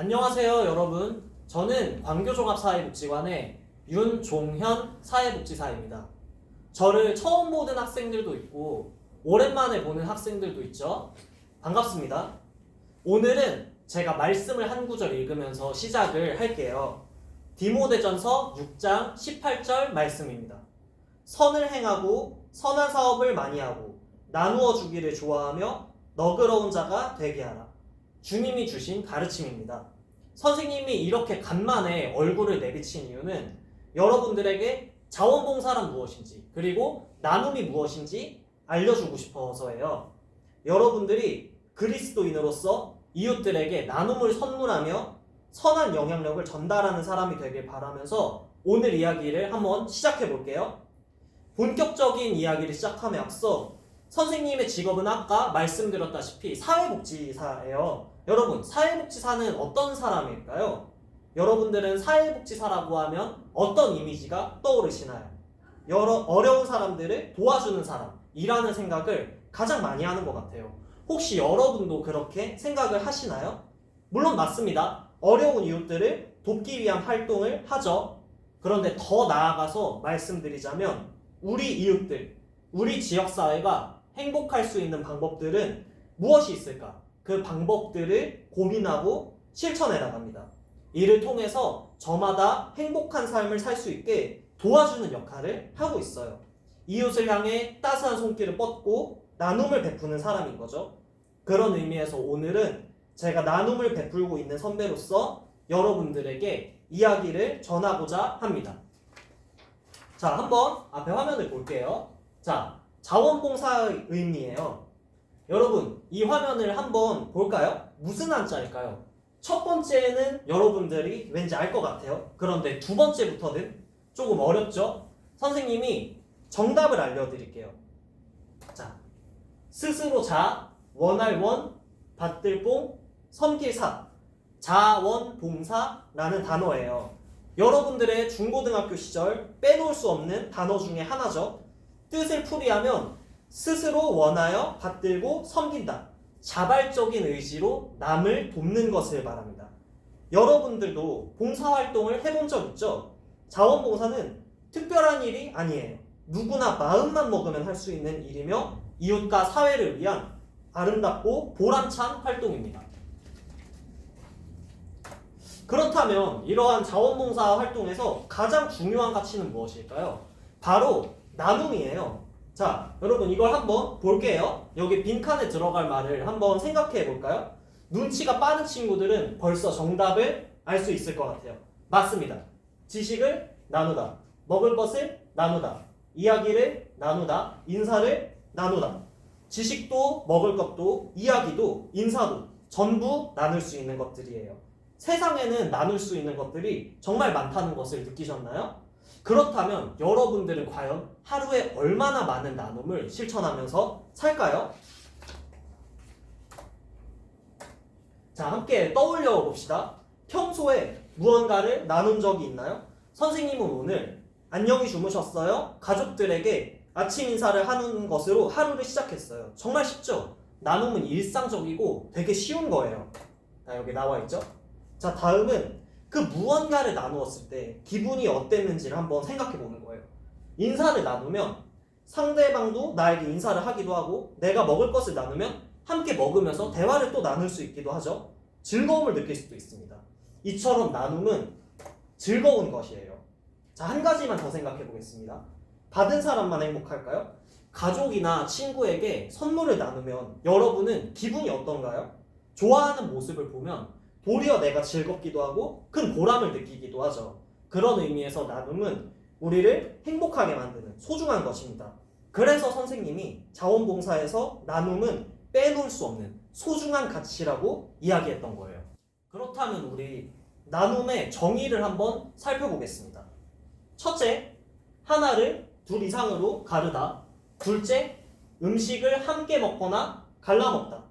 안녕하세요, 여러분. 저는 광교종합사회복지관의 윤종현 사회복지사입니다. 저를 처음 보는 학생들도 있고 오랜만에 보는 학생들도 있죠. 반갑습니다. 오늘은 제가 말씀을 한 구절 읽으면서 시작을 할게요. 디모데전서 6장 18절 말씀입니다. 선을 행하고 선한 사업을 많이 하고 나누어 주기를 좋아하며 너그러운 자가 되게 하라. 주님이 주신 가르침입니다. 선생님이 이렇게 간만에 얼굴을 내비친 이유는 여러분들에게 자원봉사란 무엇인지 그리고 나눔이 무엇인지 알려주고 싶어서예요. 여러분들이 그리스도인으로서 이웃들에게 나눔을 선물하며 선한 영향력을 전달하는 사람이 되길 바라면서 오늘 이야기를 한번 시작해 볼게요. 본격적인 이야기를 시작함에 앞서 선생님의 직업은 아까 말씀드렸다시피 사회복지사예요. 여러분, 사회복지사는 어떤 사람일까요? 여러분들은 사회복지사라고 하면 어떤 이미지가 떠오르시나요? 어려운 사람들을 도와주는 사람, 이라는 생각을 가장 많이 하는 것 같아요. 혹시 여러분도 그렇게 생각을 하시나요? 물론 맞습니다. 어려운 이웃들을 돕기 위한 활동을 하죠. 그런데 더 나아가서 말씀드리자면 우리 이웃들, 우리 지역사회가 행복할 수 있는 방법들은 무엇이 있을까? 그 방법들을 고민하고 실천해 나갑니다. 이를 통해서 저마다 행복한 삶을 살 수 있게 도와주는 역할을 하고 있어요. 이웃을 향해 따스한 손길을 뻗고 나눔을 베푸는 사람인 거죠. 그런 의미에서 오늘은 제가 나눔을 베풀고 있는 선배로서 여러분들에게 이야기를 전하고자 합니다. 자, 한번 앞에 화면을 볼게요. 자, 자원봉사의 의미예요. 여러분, 이 화면을 한번 볼까요? 무슨 한자일까요? 첫 번째는 여러분들이 왠지 알 것 같아요. 그런데 두 번째부터는 조금 어렵죠? 선생님이 정답을 알려드릴게요. 자, 스스로 자, 원할 원, 받들 봉, 섬길 사. 자원봉사라는 단어예요. 여러분들의 중고등학교 시절 빼놓을 수 없는 단어 중에 하나죠. 뜻을 풀이하면 스스로 원하여 받들고 섬긴다. 자발적인 의지로 남을 돕는 것을 말합니다. 여러분들도 봉사활동을 해본 적 있죠? 자원봉사는 특별한 일이 아니에요. 누구나 마음만 먹으면 할 수 있는 일이며 이웃과 사회를 위한 아름답고 보람찬 활동입니다. 그렇다면 이러한 자원봉사 활동에서 가장 중요한 가치는 무엇일까요? 바로 나눔이에요. 자, 여러분 이걸 한번 볼게요. 여기 빈칸에 들어갈 말을 한번 생각해 볼까요? 눈치가 빠른 친구들은 벌써 정답을 알 수 있을 것 같아요. 맞습니다. 지식을 나누다, 먹을 것을 나누다, 이야기를 나누다, 인사를 나누다. 지식도 먹을 것도 이야기도 인사도 전부 나눌 수 있는 것들이에요. 세상에는 나눌 수 있는 것들이 정말 많다는 것을 느끼셨나요? 그렇다면 여러분들은 과연 하루에 얼마나 많은 나눔을 실천하면서 살까요? 자, 함께 떠올려 봅시다. 평소에 무언가를 나눈 적이 있나요? 선생님은 오늘 안녕히 주무셨어요? 가족들에게 아침 인사를 하는 것으로 하루를 시작했어요. 정말 쉽죠? 나눔은 일상적이고 되게 쉬운 거예요. 자, 여기 나와 있죠? 자, 다음은 그 무언가를 나누었을 때 기분이 어땠는지를 한번 생각해 보는 거예요. 인사를 나누면 상대방도 나에게 인사를 하기도 하고 내가 먹을 것을 나누면 함께 먹으면서 대화를 또 나눌 수 있기도 하죠. 즐거움을 느낄 수도 있습니다. 이처럼 나눔은 즐거운 것이에요. 자, 한 가지만 더 생각해 보겠습니다. 받은 사람만 행복할까요? 가족이나 친구에게 선물을 나누면 여러분은 기분이 어떤가요? 좋아하는 모습을 보면 도리어 내가 즐겁기도 하고 큰 보람을 느끼기도 하죠. 그런 의미에서 나눔은 우리를 행복하게 만드는 소중한 것입니다. 그래서 선생님이 자원봉사에서 나눔은 빼놓을 수 없는 소중한 가치라고 이야기했던 거예요. 그렇다면 우리 나눔의 정의를 한번 살펴보겠습니다. 첫째, 하나를 둘 이상으로 가르다. 둘째, 음식을 함께 먹거나 갈라 먹다.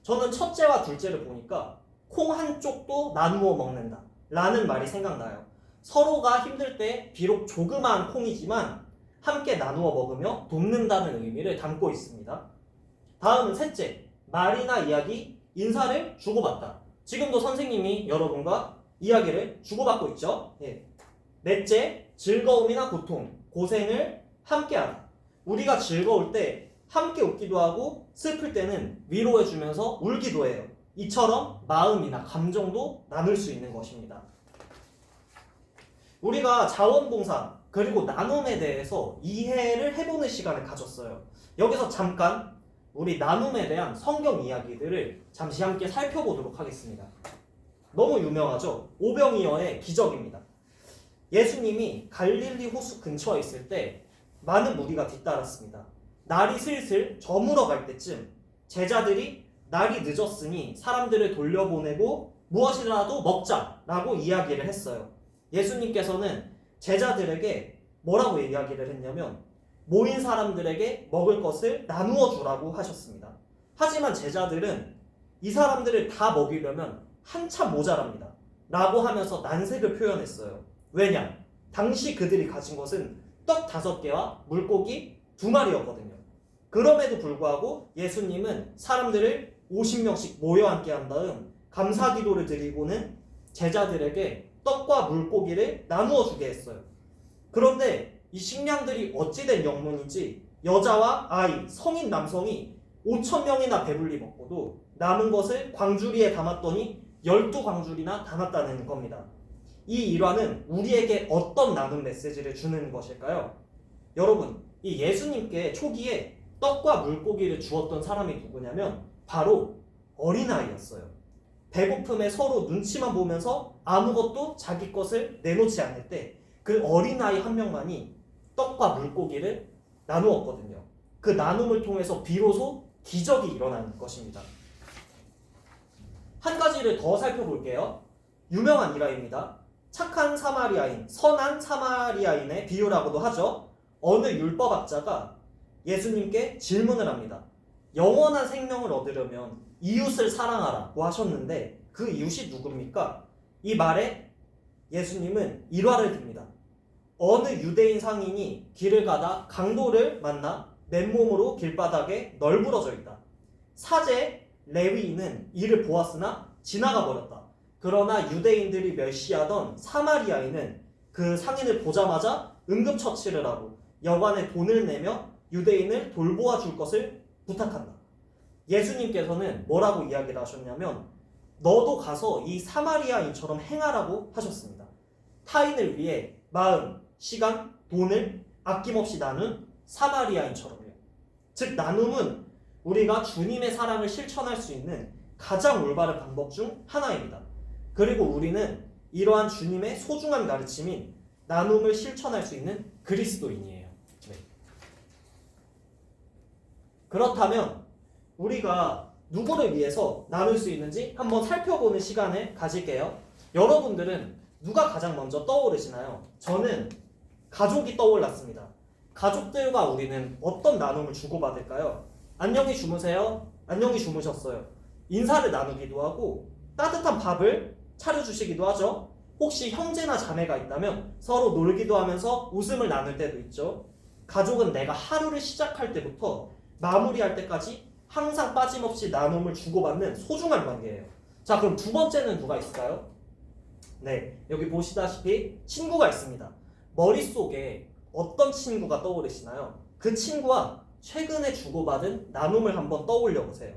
저는 첫째와 둘째를 보니까 콩 한쪽도 나누어 먹는다 라는 말이 생각나요. 서로가 힘들 때 비록 조그마한 콩이지만 함께 나누어 먹으며 돕는다는 의미를 담고 있습니다. 다음은 셋째, 말이나 이야기, 인사를 주고받다. 지금도 선생님이 여러분과 이야기를 주고받고 있죠. 예. 넷째, 즐거움이나 고통, 고생을 함께하다. 우리가 즐거울 때 함께 웃기도 하고 슬플 때는 위로해주면서 울기도 해요. 이처럼 마음이나 감정도 나눌 수 있는 것입니다. 우리가 자원봉사 그리고 나눔에 대해서 이해를 해보는 시간을 가졌어요. 여기서 잠깐 우리 나눔에 대한 성경 이야기들을 잠시 함께 살펴보도록 하겠습니다. 너무 유명하죠? 오병이어의 기적입니다. 예수님이 갈릴리 호수 근처에 있을 때 많은 무리가 뒤따랐습니다. 날이 슬슬 저물어 갈 때쯤 제자들이 날이 늦었으니 사람들을 돌려보내고 무엇이라도 먹자라고 이야기를 했어요. 예수님께서는 제자들에게 뭐라고 이야기를 했냐면 모인 사람들에게 먹을 것을 나누어 주라고 하셨습니다. 하지만 제자들은 이 사람들을 다 먹이려면 한참 모자랍니다. 라고 하면서 난색을 표현했어요. 왜냐? 당시 그들이 가진 것은 떡 5개와 물고기 2마리였거든요. 그럼에도 불구하고 예수님은 사람들을 50명씩 모여 앉게 한 다음 감사 기도를 드리고는 제자들에게 떡과 물고기를 나누어 주게 했어요. 그런데 이 식량들이 어찌된 영문인지 여자와 아이, 성인 남성이 5,000명이나 배불리 먹고도 남은 것을 광주리에 담았더니 12광주리나 담았다는 겁니다. 이 일화는 우리에게 어떤 나눔 메시지를 주는 것일까요? 여러분, 이 예수님께 초기에 떡과 물고기를 주었던 사람이 누구냐면 바로 어린아이였어요. 배고픔에 서로 눈치만 보면서 아무것도 자기 것을 내놓지 않을 때 그 어린아이 한 명만이 떡과 물고기를 나누었거든요. 그 나눔을 통해서 비로소 기적이 일어나는 것입니다. 한 가지를 더 살펴볼게요. 유명한 일화입니다. 착한 사마리아인, 선한 사마리아인의 비유라고도 하죠. 어느 율법학자가 예수님께 질문을 합니다. 영원한 생명을 얻으려면 이웃을 사랑하라고 하셨는데 그 이웃이 누굽니까? 이 말에 예수님은 일화를 듭니다. 어느 유대인 상인이 길을 가다 강도를 만나 맨몸으로 길바닥에 널브러져 있다. 사제 레위인은 이를 보았으나 지나가 버렸다. 그러나 유대인들이 멸시하던 사마리아인은 그 상인을 보자마자 응급처치를 하고 여관에 돈을 내며 유대인을 돌보아 줄 것을 부탁한다. 예수님께서는 뭐라고 이야기를 하셨냐면 너도 가서 이 사마리아인처럼 행하라고 하셨습니다. 타인을 위해 마음, 시간, 돈을 아낌없이 나눈 사마리아인처럼요. 즉 나눔은 우리가 주님의 사랑을 실천할 수 있는 가장 올바른 방법 중 하나입니다. 그리고 우리는 이러한 주님의 소중한 가르침인 나눔을 실천할 수 있는 그리스도인이에요. 네. 그렇다면 우리가 누구를 위해서 나눌 수 있는지 한번 살펴보는 시간을 가질게요. 여러분들은 누가 가장 먼저 떠오르시나요? 저는 가족이 떠올랐습니다. 가족들과 우리는 어떤 나눔을 주고받을까요? 안녕히 주무세요. 안녕히 주무셨어요. 인사를 나누기도 하고 따뜻한 밥을 차려주시기도 하죠. 혹시 형제나 자매가 있다면 서로 놀기도 하면서 웃음을 나눌 때도 있죠. 가족은 내가 하루를 시작할 때부터 마무리할 때까지 항상 빠짐없이 나눔을 주고받는 소중한 관계예요. 자, 그럼 두 번째는 누가 있을까요? 네, 여기 보시다시피 친구가 있습니다. 머릿속에 어떤 친구가 떠오르시나요? 그 친구와 최근에 주고받은 나눔을 한번 떠올려 보세요.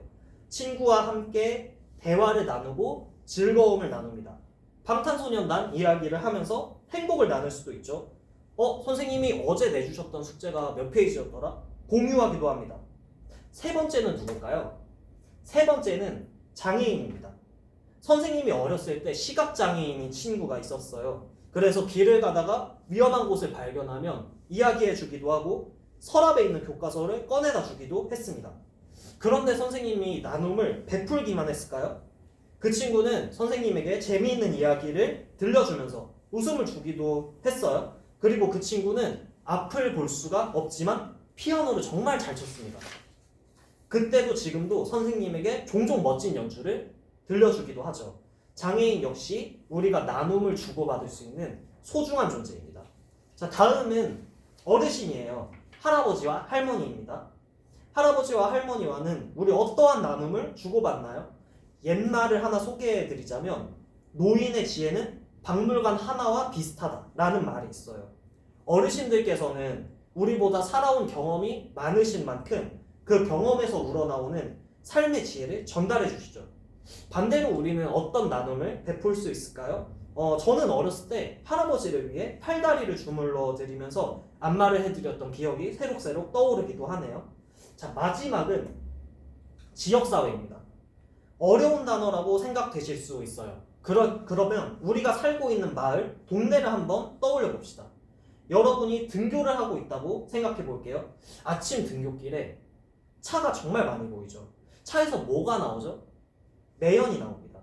친구와 함께 대화를 나누고 즐거움을 나눕니다. 방탄소년단 이야기를 하면서 행복을 나눌 수도 있죠. 선생님이 어제 내주셨던 숙제가 몇 페이지였더라? 공유하기도 합니다. 세 번째는 누굴까요? 세 번째는 장애인입니다. 선생님이 어렸을 때 시각장애인인 친구가 있었어요. 그래서 길을 가다가 위험한 곳을 발견하면 이야기해 주기도 하고 서랍에 있는 교과서를 꺼내다 주기도 했습니다. 그런데 선생님이 나눔을 베풀기만 했을까요? 그 친구는 선생님에게 재미있는 이야기를 들려주면서 웃음을 주기도 했어요. 그리고 그 친구는 앞을 볼 수가 없지만 피아노를 정말 잘 쳤습니다. 그때도 지금도 선생님에게 종종 멋진 연주를 들려주기도 하죠. 장애인 역시 우리가 나눔을 주고받을 수 있는 소중한 존재입니다. 자, 다음은 어르신이에요. 할아버지와 할머니입니다. 할아버지와 할머니와는 우리 어떠한 나눔을 주고받나요? 옛말을 하나 소개해드리자면 노인의 지혜는 박물관 하나와 비슷하다라는 말이 있어요. 어르신들께서는 우리보다 살아온 경험이 많으신 만큼 그 경험에서 우러나오는 삶의 지혜를 전달해 주시죠. 반대로 우리는 어떤 나눔을 베풀 수 있을까요? 저는 어렸을 때 할아버지를 위해 팔다리를 주물러 드리면서 안마를 해드렸던 기억이 새록새록 떠오르기도 하네요. 자, 마지막은 지역사회입니다. 어려운 단어라고 생각되실 수 있어요. 그러면 우리가 살고 있는 마을, 동네를 한번 떠올려 봅시다. 여러분이 등교를 하고 있다고 생각해 볼게요. 아침 등교길에 차가 정말 많이 보이죠. 차에서 뭐가 나오죠? 매연이 나옵니다.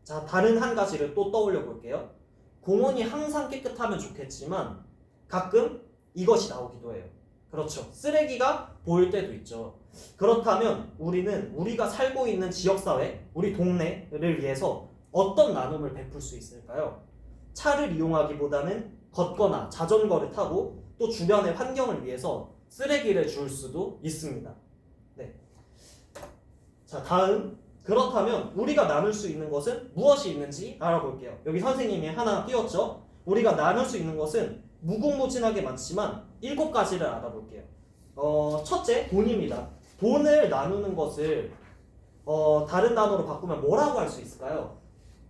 자, 다른 한 가지를 또 떠올려 볼게요. 공원이 항상 깨끗하면 좋겠지만 가끔 이것이 나오기도 해요. 그렇죠. 쓰레기가 보일 때도 있죠. 그렇다면 우리는 우리가 살고 있는 지역사회, 우리 동네를 위해서 어떤 나눔을 베풀 수 있을까요? 차를 이용하기보다는 걷거나 자전거를 타고 또 주변의 환경을 위해서 쓰레기를 줄 수도 있습니다. 네. 자, 다음. 그렇다면 우리가 나눌 수 있는 것은 무엇이 있는지 알아볼게요. 여기 선생님이 하나 띄웠죠? 우리가 나눌 수 있는 것은 무궁무진하게 많지만 7가지를 알아볼게요. 첫째, 돈입니다. 돈을 나누는 것을 다른 단어로 바꾸면 뭐라고 할 수 있을까요?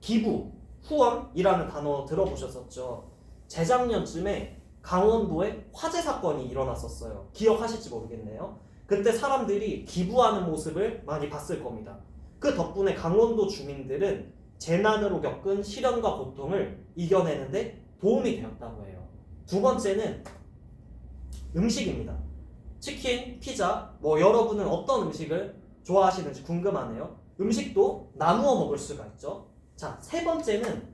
기부, 후원이라는 단어 들어보셨었죠? 재작년쯤에 강원도에 화재 사건이 일어났었어요. 기억하실지 모르겠네요. 그때 사람들이 기부하는 모습을 많이 봤을 겁니다. 그 덕분에 강원도 주민들은 재난으로 겪은 시련과 고통을 이겨내는데 도움이 되었다고 해요. 두 번째는 음식입니다. 치킨, 피자, 여러분은 어떤 음식을 좋아하시는지 궁금하네요. 음식도 나누어 먹을 수가 있죠. 자, 세 번째는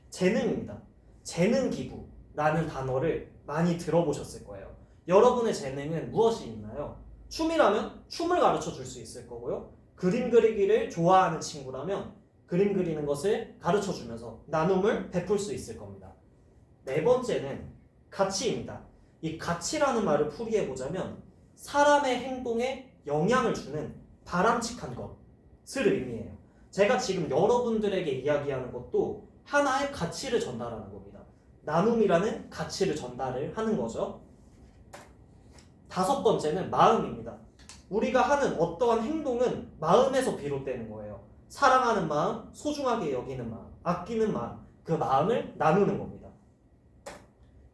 재능입니다. 재능 기부라는 단어를 많이 들어보셨을 거예요. 여러분의 재능은 무엇이 있나요? 춤이라면 춤을 가르쳐 줄 수 있을 거고요. 그림 그리기를 좋아하는 친구라면 그림 그리는 것을 가르쳐 주면서 나눔을 베풀 수 있을 겁니다. 네 번째는 가치입니다. 이 가치라는 말을 풀이해 보자면 사람의 행동에 영향을 주는 바람직한 것을 의미해요. 제가 지금 여러분들에게 이야기하는 것도 하나의 가치를 전달하는 겁니다. 나눔이라는 가치를 전달을 하는 거죠. 다섯 번째는 마음입니다. 우리가 하는 어떠한 행동은 마음에서 비롯되는 거예요. 사랑하는 마음, 소중하게 여기는 마음, 아끼는 마음, 그 마음을 나누는 겁니다.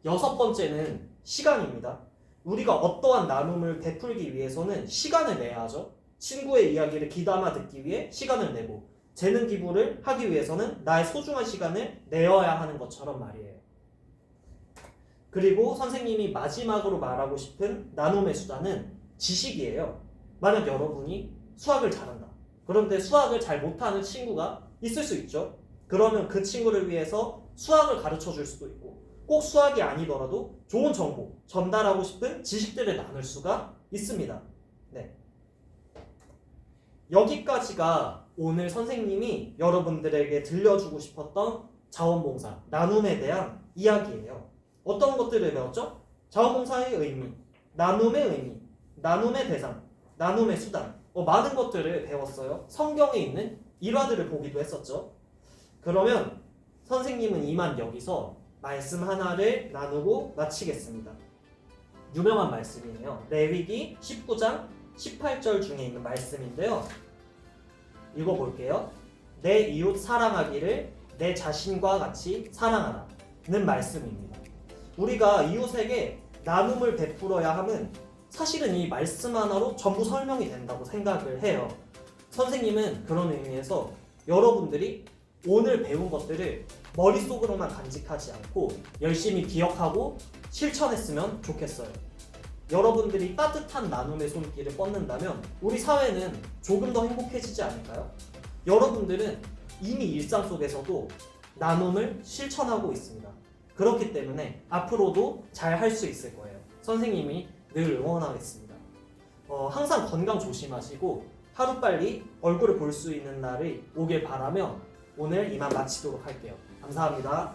여섯 번째는 시간입니다. 우리가 어떠한 나눔을 베풀기 위해서는 시간을 내야 하죠. 친구의 이야기를 귀담아 듣기 위해 시간을 내고 재능 기부를 하기 위해서는 나의 소중한 시간을 내어야 하는 것처럼 말이에요. 그리고 선생님이 마지막으로 말하고 싶은 나눔의 수단은 지식이에요. 만약 여러분이 수학을 잘한다. 그런데 수학을 잘 못하는 친구가 있을 수 있죠. 그러면 그 친구를 위해서 수학을 가르쳐 줄 수도 있고 꼭 수학이 아니더라도 좋은 정보, 전달하고 싶은 지식들을 나눌 수가 있습니다. 네. 여기까지가 오늘 선생님이 여러분들에게 들려주고 싶었던 자원봉사, 나눔에 대한 이야기예요. 어떤 것들을 배웠죠? 자원봉사의 의미, 나눔의 의미, 나눔의 대상, 나눔의 수단, 많은 것들을 배웠어요. 성경에 있는 일화들을 보기도 했었죠. 그러면 선생님은 이만 여기서 말씀 하나를 나누고 마치겠습니다. 유명한 말씀이에요. 레위기 19장 18절 중에 있는 말씀인데요. 읽어볼게요. 내 이웃 사랑하기를 내 자신과 같이 사랑하라는 말씀입니다. 우리가 이웃에게 나눔을 베풀어야 함은 사실은 이 말씀 하나로 전부 설명이 된다고 생각을 해요. 선생님은 그런 의미에서 여러분들이 오늘 배운 것들을 머릿속으로만 간직하지 않고 열심히 기억하고 실천했으면 좋겠어요. 여러분들이 따뜻한 나눔의 손길을 뻗는다면 우리 사회는 조금 더 행복해지지 않을까요? 여러분들은 이미 일상 속에서도 나눔을 실천하고 있습니다. 그렇기 때문에 앞으로도 잘 할 수 있을 거예요. 선생님이 늘 응원하겠습니다. 항상 건강 조심하시고 하루빨리 얼굴을 볼 수 있는 날이 오길 바라며 오늘 이만 마치도록 할게요. 감사합니다.